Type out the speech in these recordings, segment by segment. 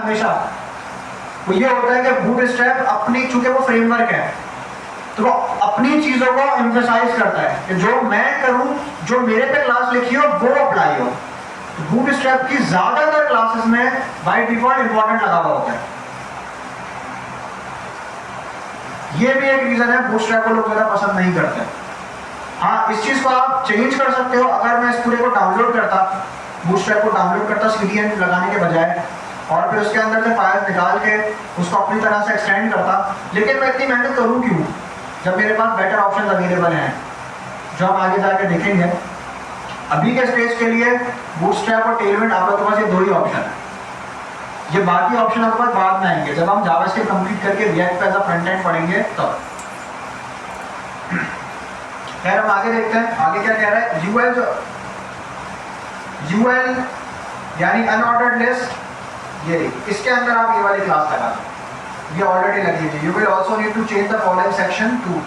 हमेशा, वो ये होता है कि बूटस्ट्रैप अपनी, चूंकि वो फ्रेमवर्क है तो वो अपनी चीजों को एम्फसाइज करता है कि जो मैं करूं, जो मेरे पे क्लास लिखी हो वो अप्लाई हो। बूटस्ट्रैप की ज्यादातर क्लासेस में बाय डिफॉल्ट इंपॉर्टेंट लगा हुआ होता है। ये भी एक रीजन है बूटस्ट्रैप को लोग ज्यादा पसंद नहीं करते। हाँ, इस चीज को आप चेंज कर सकते हो। अगर मैं इस पूरे को डाउनलोड करता, बूटस्ट्रैप को डाउनलोड करता CDN लगाने के बजाय, और फिर उसके अंदर से फाइल निकाल के उसको अपनी तरह से एक्सटेंड करता, लेकिन मैं इतनी मेहनत करूँ क्यों जब मेरे पास बेटर ऑप्शन अवेलेबल हैं जो हम आगे जाके देखेंगे। अभी के स्टेज के लिए बूटस्ट्रैप और टेलविंड आपके पास ये दो ही ऑप्शन है। ये बाकी ऑप्शन आपके पास बाद में आएंगे जब हम जावास्क्रिप्ट कंप्लीट करके रिएक्ट पे एज अ फ्रंट एंड पढ़ेंगे तब। खैर हम आगे देखते हैं, आगे क्या कह रहा है। यूएल यानी अनऑर्डर्ड लिस्ट, ये इसके अंदर आप ये वाली क्लास लगा दो, ये ऑलरेडी लगी हुई है। You will also need to change the following section to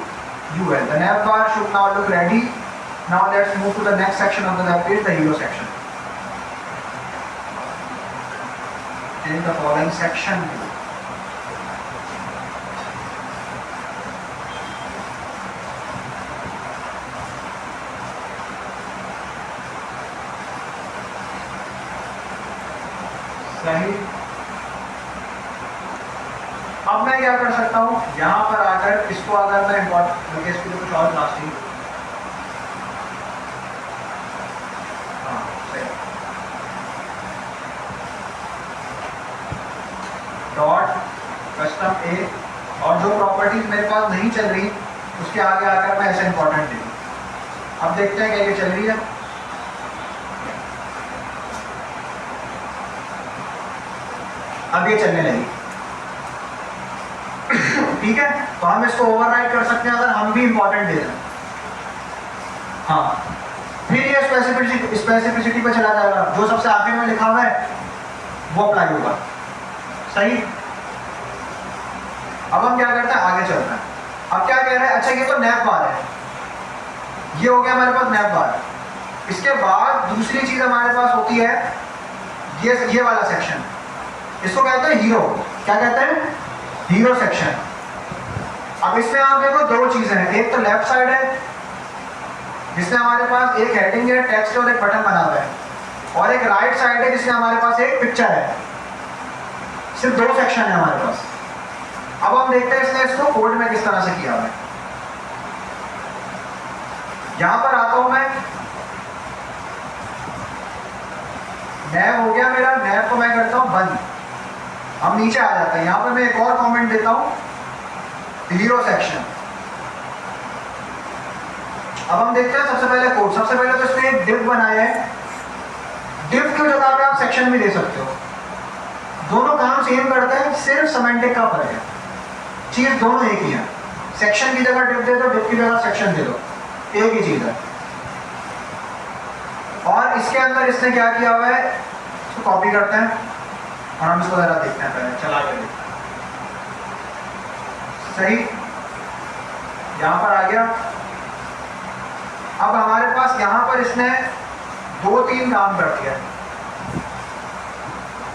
UL. The nav bar should now look ready. Now let's move to the next section of the web page, the hero section. Change the following section. सही। अब मैं क्या कर सकता हूँ, यहाँ पर आकर इसको अगर मैं इम्पोर्टेंट इसके लिए कुछ और क्लास चाहिए, हाँ सही, डॉट कस्टम ए, और जो प्रॉपर्टीज मेरे पास नहीं चल रही उसके आगे आकर मैं ऐसे इम्पोर्टेंट दे दूँ। अब देखते हैं क्या ये चल रही है। अब ये चलने लगी, ठीक है। तो हम इसको ओवरराइड कर सकते हैं अगर हम भी इंपॉर्टेंट दे दें। हाँ, फिर ये स्पेसिफिसिटी पे चला जाएगा, जो सबसे आखिर में लिखा हुआ है वो अप्लाई होगा। सही। अब हम क्या करते हैं, आगे चलते हैं। अब क्या कह रहे हैं, अच्छा ये तो nav bar है, ये हो गया हमारे पास nav bar। इसके बाद दूसरी चीज हमारे पास होती है ये वाला सेक्शन, इसको कहते हैं हीरो। क्या कहते हैं, हीरो सेक्शन। अब इसमें आप देखो दो चीजें हैं, एक तो लेफ्ट साइड है जिसमें हमारे पास एक हेडिंग है, टेक्स्ट और एक बटन बना हुआ है, और एक राइट साइड है जिसमें हमारे पास एक पिक्चर है। सिर्फ दो सेक्शन है हमारे पास। अब हम देखते हैं इसने इसको कोड में किस तरह से किया हुआ है। यहां पर आता हूं मैं, nav हो गया मेरा, nav को मैं करता हूं बंद। हम नीचे आ जाते हैं, यहां पर मैं एक और कमेंट देता हूं, हीरो सेक्शन। अब हम देखते हैं सबसे पहले कोड। सबसे पहले तो इसमें एक div बनाया है, div की जगह पे आप सेक्शन भी दे सकते हो। दोनों काम सेम करते हैं, सिर्फ सिमेंटिक का फर्क है, चीज दोनों एक ही है। सेक्शन की जगह div दे दो, div की जगह सेक्शन दे दो, एक ही चीज है। और इसके अंदर इसने क्या किया हुआ है, इसको कॉपी करते हैं और हम इसको जरा देखते हैं, पहले चला के देखते हैं। सही, यहां पर आ गया। अब हमारे पास यहां पर इसने दो तीन काम कर दिया।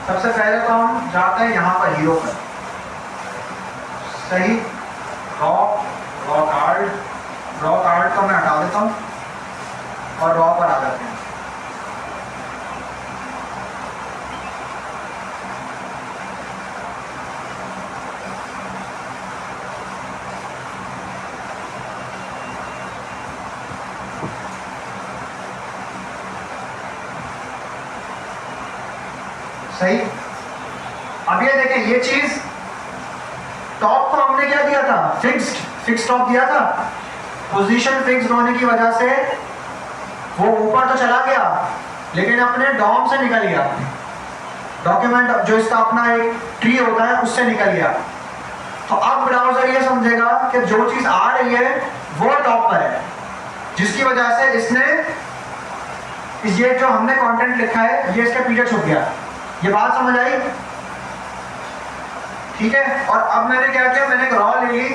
सबसे पहले तो हम जाते हैं यहां पर हीरो पर। सही, रॉ कार्ड को मैं हटा देता हूं और रॉ पर आ जाते हैं। सही। अब ये देखें, ये चीज टॉप को हमने क्या दिया था, फिक्स्ड टॉप दिया था। पोजीशन फिक्स्ड होने की वजह से वो ऊपर तो चला गया लेकिन अपने डॉम से निकल गया, डॉक्यूमेंट जो इसका अपना एक ट्री होता है उससे निकल गया। तो अब ब्राउजर ये समझेगा कि जो चीज आ रही है वो टॉप पर है, जिसकी वजह से इसने ये जो हमने कंटेंट लिखा है ये इसके पीछे छुप गया। ये बात समझ आई, ठीक है। और अब मैंने क्या किया, मैंने एक रॉ ले ली,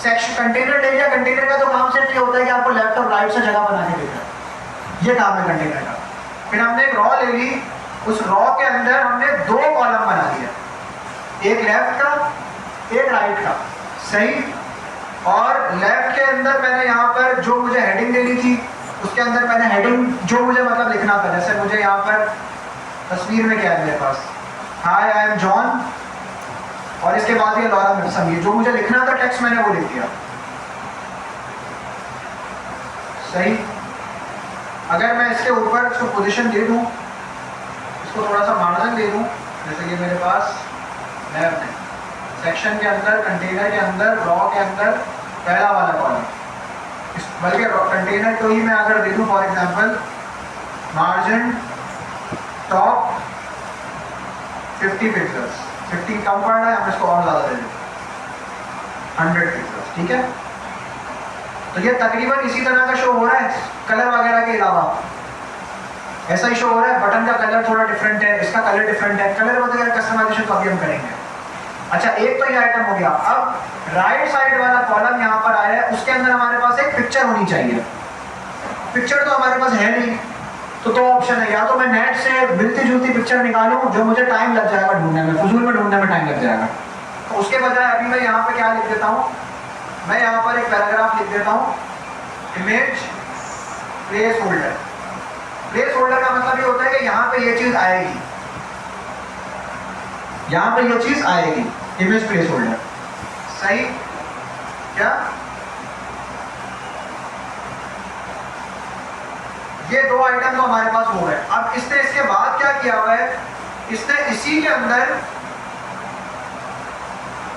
सेक्शन कंटेनर ले लिया। कंटेनर का तो काम सिर्फ ये होता है कि आपको लेफ्ट और राइट से जगह बना के देता है, ये काम है कंटेनर का। फिर हमने एक रॉ ले ली, उस रॉ के अंदर हमने दो कॉलम बना दिया, एक लेफ्ट का एक राइट का, सही। और लेफ्ट के अंदर मैंने यहाँ पर जो मुझे हेडिंग देनी थी उसके अंदर मैंने हेडिंग जो मुझे मतलब लिखना था, जैसे मुझे यहाँ पर तस्वीर में क्या है मेरे पास, हाय आई एम जॉन, और इसके बाद ये लॉरा मिल्सम, ये जो मुझे लिखना था टेक्स्ट मैंने वो लिख दिया, सही। अगर मैं इसके ऊपर इसको पोजीशन दे दूं, इसको थोड़ा सा मार्जिन दे दूं, जैसे कि मेरे पास लेफ्ट है, सेक्शन के अंदर, कंटेनर के अंदर, रॉ के अंदर पहला वाला कॉलम, बल्कि कंटेनर को ही मैं अगर दे दूं for example margin top 50 pixels, 50 कम पड़ रहा है, हम इसको और ज़्यादा दे दें 100 पिक्सल्स, ठीक है। तो ये तकरीबन इसी तरह का शो हो रहा है कलर वगैरह के अलावा, ऐसा ही शो हो रहा है। बटन का कलर थोड़ा डिफरेंट है, इसका कलर डिफरेंट है, कलर वगैरह कस्टमाइजेशन तो अभी हम करेंगे। अच्छा, एक तो ये आइटम हो गया। अब राइट साइड वाला कॉलम यहाँ पर आया है, उसके अंदर हमारे पास एक पिक्चर होनी चाहिए। पिक्चर तो हमारे पास है नहीं, तो दो ऑप्शन है, या तो मैं नेट से मिलती जुलती पिक्चर निकालूं जो मुझे टाइम लग जाएगा ढूंढने में, फजूल में ढूंढने में टाइम लग जाएगा, तो उसके बजाय अभी मैं यहाँ पे क्या लिख देता हूँ, मैं यहाँ पर एक पैराग्राफ लिख देता हूँ, image place holder. Place holder का मतलब ये होता है कि यहाँ पे ये चीज आएगी, यहाँ पे ये चीज आएगी, इमेज प्लेस होल्डर, सही। क्या ये दो आइटम तो हमारे पास हो गए। अब इसने इसके बाद क्या किया हुआ है, इसने इसी के अंदर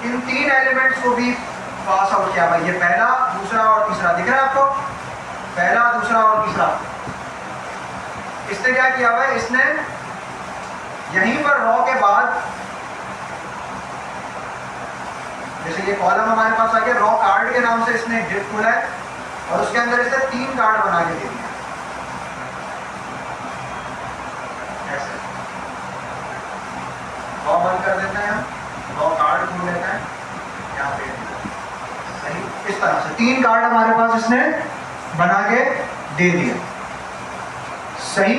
इन तीन एलिमेंट्स को भी पास आउट किया हुआ है। ये पहला, दूसरा और तीसरा दिख रहा है आपको, पहला, दूसरा और तीसरा। इसने क्या किया हुआ है, इसने यहीं पर रॉ के बाद, जैसे ये कॉलम हमारे पास आ गया, रॉ कार्ड के नाम से इसने एक डिप खोला है और उसके अंदर इसने तीन कार्ड बना के दे दिया, ऐसे रॉ बंद कर देते हैं, रॉ कार्ड खोल लेते हैं यहाँ पे, सही। इस तरह से तीन कार्ड हमारे पास इसने बना के दे दिया, सही।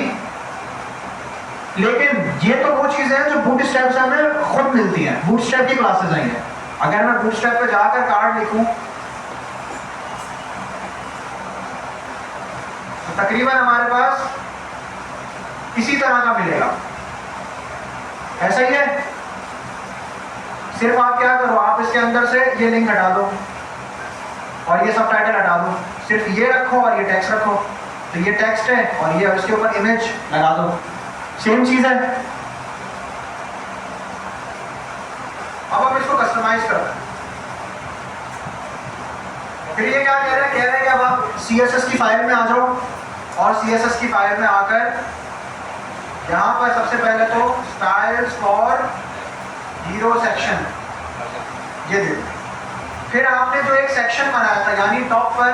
लेकिन ये तो वो चीजें हैं जो बूटस्ट्रैप से हमें खुद मिलती हैं, बूटस्ट्रैप की क्लासेस आई हैं। अगर मैं बूटस्ट्रैप पे जाकर कार्ड लिखूं तो तकरीबन हमारे पास इसी तरह का मिलेगा, ऐसा ही है। सिर्फ आप क्या करो, आप इसके अंदर से ये लिंक हटा दो और ये सब टाइटल हटा दो, सिर्फ ये रखो और ये टेक्स्ट रखो, तो ये टेक्स्ट है और ये इसके ऊपर इमेज लगा दो, सेम चीज है। अब हम इसको कस्टमाइज करते हैं। फिर ये क्या कह रहे हैं कि अब आप CSS की फाइल में आ जाओ और CSS की फाइल में आकर यहाँ पर सबसे पहले तो स्टाइल्स फॉर हीरो सेक्शन ये दे दो। फिर आपने जो एक सेक्शन बनाया था, यानी टॉप पर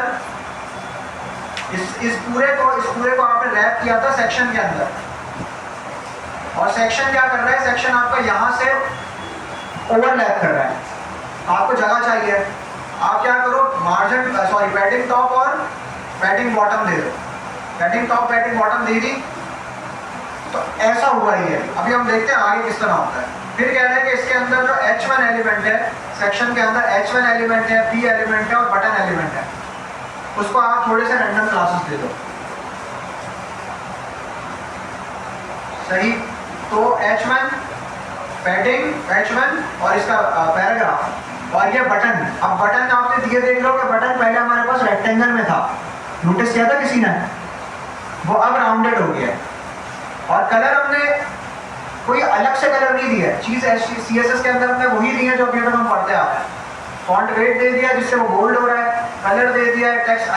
इस पूरे को आपने रैप किया था सेक्शन के अंदर, और सेक्शन क्या कर रहा है, सेक्शन आपका यहाँ से ओवरलैप कर रहा है, आपको जगह चाहिए, आप क्या करो, मार्जिन पैडिंग टॉप और पैडिंग बॉटम दे दो। पैडिंग टॉप पैडिंग बॉटम दे दी तो ऐसा हुआ ही है। अभी हम देखते हैं आगे किस तरह होता है। फिर कह रहे हैं कि इसके अंदर जो H1 एलिमेंट है, सेक्शन के अंदर H1 एलिमेंट है, P एलिमेंट है और बटन एलिमेंट है, उसको आप थोड़े से रैंडम क्लासेस दे दो, सही। तो H1 पैडिंग, H1 और इसका पैराग्राफ और ये बटन। अब बटन आपने दिए, देख लो कि बटन पहले हमारे पास रेक्टेंगल में था, नोटिस किया था किसी ने, वो अब राउंडेड हो गया है। और कलर हमने कोई अलग से कलर नहीं दिया है, चीज CSS के अंदर हमने वही दी है जो अभी तक हम पढ़ते आ रहे हैं। फॉन्ट वेट दे दिया जिससे वो बोल्ड हो रहा है, कलर दे दिया है, टेक्स्ट